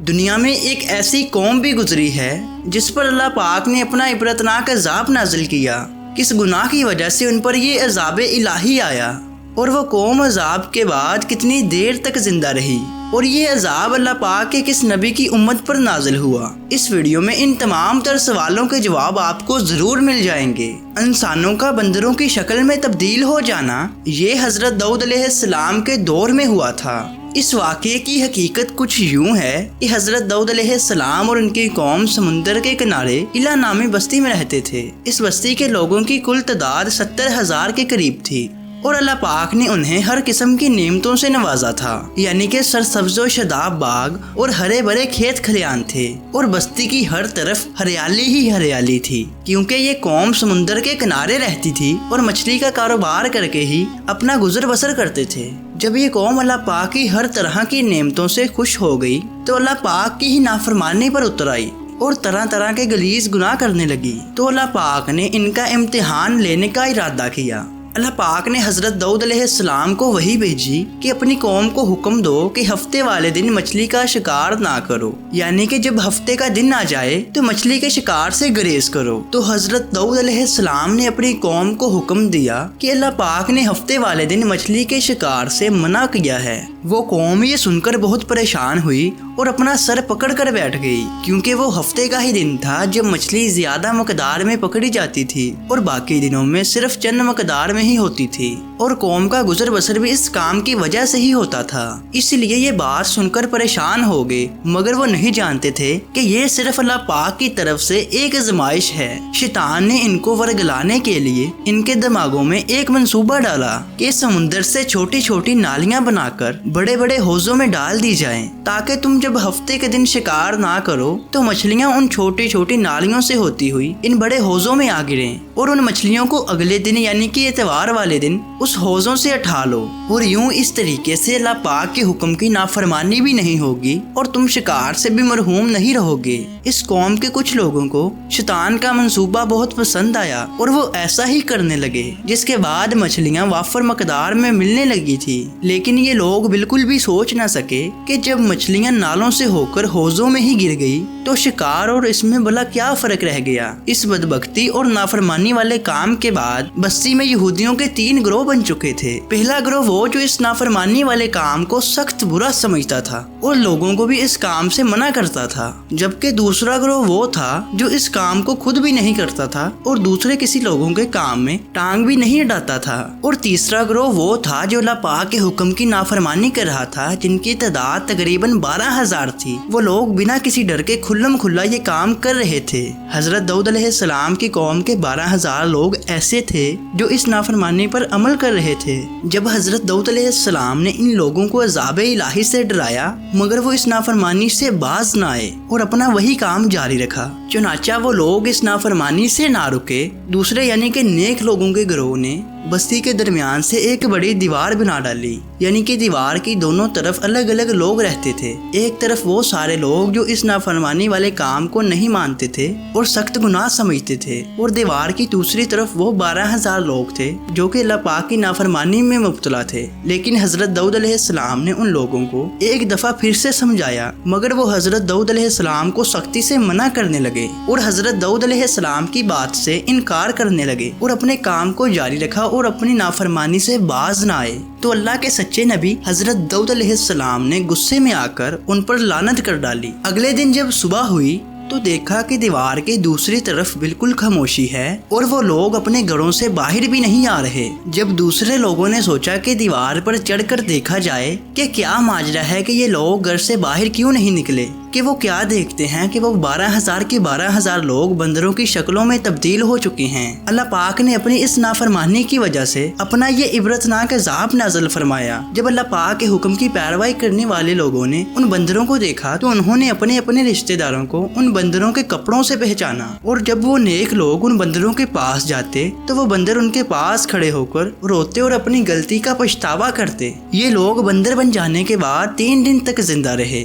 دنیا میں ایک ایسی قوم بھی گزری ہے جس پر اللہ پاک نے اپنا عبرتناک عذاب نازل کیا۔ کس گناہ کی وجہ سے ان پر یہ عذاب الہی آیا، اور وہ قوم عذاب کے بعد کتنی دیر تک زندہ رہی، اور یہ عذاب اللہ پاک کے کس نبی کی امت پر نازل ہوا۔ اس ویڈیو میں ان تمام تر سوالوں کے جواب آپ کو ضرور مل جائیں گے۔ انسانوں کا بندروں کی شکل میں تبدیل ہو جانا یہ حضرت داؤد علیہ السلام کے دور میں ہوا تھا۔ اس واقعے کی حقیقت کچھ یوں ہے کہ حضرت داؤد علیہ السلام اور ان کی قوم سمندر کے کنارے علا نامی بستی میں رہتے تھے۔ اس بستی کے لوگوں کی کل تعداد 70,000 کے قریب تھی، اور اللہ پاک نے انہیں ہر قسم کی نعمتوں سے نوازا تھا، یعنی کہ سرسبز و شاداب باغ اور ہرے بھرے کھیت کھلیان تھے، اور بستی کی ہر طرف ہریالی ہی ہریالی تھی، کیونکہ یہ قوم سمندر کے کنارے رہتی تھی اور مچھلی کا کاروبار کر کے ہی اپنا گزر بسر کرتے تھے۔ جب یہ قوم اللہ پاک کی ہر طرح کی نعمتوں سے خوش ہو گئی تو اللہ پاک کی ہی نافرمانی پر اتر آئی اور طرح طرح کے غلیظ گناہ کرنے لگی، تو اللہ پاک نے ان کا امتحان لینے کا ارادہ کیا۔ اللہ پاک نے حضرت داؤد علیہ السلام کو وحی بھیجی کہ اپنی قوم کو حکم دو کہ ہفتے والے دن مچھلی کا شکار نہ کرو، یعنی کہ جب ہفتے کا دن آ جائے تو مچھلی کے شکار سے گریز کرو۔ تو حضرت داؤد علیہ السلام نے اپنی قوم کو حکم دیا کہ اللہ پاک نے ہفتے والے دن مچھلی کے شکار سے منع کیا ہے۔ وہ قوم یہ سن کر بہت پریشان ہوئی اور اپنا سر پکڑ کر بیٹھ گئی، کیونکہ وہ ہفتے کا ہی دن تھا جب مچھلی زیادہ مقدار میں پکڑی جاتی تھی اور باقی دنوں میں صرف چند مقدار میں ہی ہوتی تھی، اور قوم کا گزر بسر بھی اس کام کی وجہ سے ہی ہوتا تھا۔ اس لیے یہ بات سن کر پریشان ہو گئے، مگر وہ نہیں جانتے تھے کہ یہ صرف اللہ پاک کی طرف سے ایک آزمائش ہے۔ شیطان نے ان کو ورگلانے کے لیے ان کے دماغوں میں ایک منصوبہ ڈالا کہ سمندر سے چھوٹی چھوٹی نالیاں بنا کر بڑے بڑے حوضوں میں ڈال دی جائیں، تاکہ تم جب ہفتے کے دن شکار نہ کرو تو مچھلیاں ان چھوٹی چھوٹی نالیوں سے ہوتی ہوئی ان بڑے حوضوں میں آ گریں، اور ان مچھلیوں کو اگلے دن یعنی کہ اتوار والے دن اس حوضوں سے اٹھا لو، اور یوں اس طریقے سے اللہ پاک کے حکم کی نافرمانی بھی نہیں ہوگی اور تم شکار سے بھی مرحوم نہیں رہو گے۔ اس قوم کے کچھ لوگوں کو شیطان کا منصوبہ بہت پسند آیا اور وہ ایسا ہی کرنے لگے، جس کے بعد مچھلیاں وافر مقدار میں ملنے لگی تھی۔ لیکن یہ لوگ بالکل بھی سوچ نہ سکے کہ جب مچھلیاں نالوں سے ہو کر حوضوں میں ہی گر گئی تو شکار اور اس میں بھلا کیا فرق رہ گیا۔ اس بدبختی اور نافرمانی والے کام کے بعد بستی میں یہودیوں کے 3 گروہ بن چکے تھے۔ پہلا گروہ وہ جو اس نافرمانی والے کام کو سخت برا سمجھتا تھا اور لوگوں کو بھی اس کام سے منع کرتا تھا، جبکہ دوسرا گروہ وہ تھا جو اس کام کو خود بھی نہیں کرتا تھا اور دوسرے کسی لوگوں کے کام میں ٹانگ بھی نہیں اڑاتا تھا، اور تیسرا گروہ وہ تھا جو اللہ پاک کے حکم کی نافرمانی کر رہا تھا، جن کی تعداد تقریباً 12,000 تھی۔ وہ لوگ بنا کسی ڈر کے کھلم کھلا یہ کام کر رہے تھے۔ حضرت داؤد علیہ السلام کی قوم کے 12,000 لوگ ایسے تھے جو اس نافرمانی پر عمل کر رہے تھے۔ جب حضرت داؤد علیہ السلام نے ان لوگوں کو عذاب الہی سے ڈرایا، مگر وہ اس نافرمانی سے باز نہ آئے اور اپنا وہی کام جاری رکھا، چنانچہ وہ لوگ اس نافرمانی سے نہ رکے۔ دوسرے یعنی کہ نیک لوگوں کے گروہ نے بستی کے درمیان سے ایک بڑی دیوار بنا ڈالی، یعنی کہ دیوار کی دونوں طرف الگ الگ لوگ رہتے تھے۔ ایک طرف وہ سارے لوگ جو اس نافرمانی والے کام کو نہیں مانتے تھے اور سخت گناہ سمجھتے تھے، اور دیوار کی دوسری طرف وہ 12,000 لوگ تھے جو کہ اللہ پاک کی نافرمانی میں مبتلا تھے۔ لیکن حضرت داؤد علیہ السلام نے ان لوگوں کو ایک دفعہ پھر سے سمجھایا، مگر وہ حضرت داؤد علیہ السلام کو سختی سے منع کرنے لگے اور حضرت داؤد علیہ السلام کی بات سے انکار کرنے لگے اور اپنے کام کو جاری رکھا اور اپنی نافرمانی سے باز نہ آئے۔ تو اللہ کے سچے نبی حضرت داؤد علیہ السلام نے غصے میں آ کر ان پر لعنت کر ڈالی۔ اگلے دن جب صبح ہوئی تو دیکھا کہ دیوار کے دوسری طرف بالکل خاموشی ہے اور وہ لوگ اپنے گھروں سے باہر بھی نہیں آ رہے۔ جب دوسرے لوگوں نے سوچا کہ دیوار پر چڑھ کر دیکھا جائے کہ کیا ماجرا ہے کہ یہ لوگ گھر سے باہر کیوں نہیں نکلے، کہ وہ کیا دیکھتے ہیں کہ وہ 12,000 کے 12,000 لوگ بندروں کی شکلوں میں تبدیل ہو چکے ہیں۔ اللہ پاک نے اپنی اس نافرمانی کی وجہ سے اپنا یہ عبرتناک عذاب نازل فرمایا۔ جب اللہ پاک کے حکم کی پیروی کرنے والے لوگوں نے ان بندروں کو دیکھا تو انہوں نے اپنے اپنے رشتہ داروں کو ان بندروں کے کپڑوں سے پہچانا، اور جب وہ نیک لوگ ان بندروں کے پاس جاتے تو وہ بندر ان کے پاس کھڑے ہو کر روتے اور اپنی غلطی کا پچھتاوا کرتے۔ یہ لوگ بندر بن جانے کے بعد 3 دن تک زندہ رہے،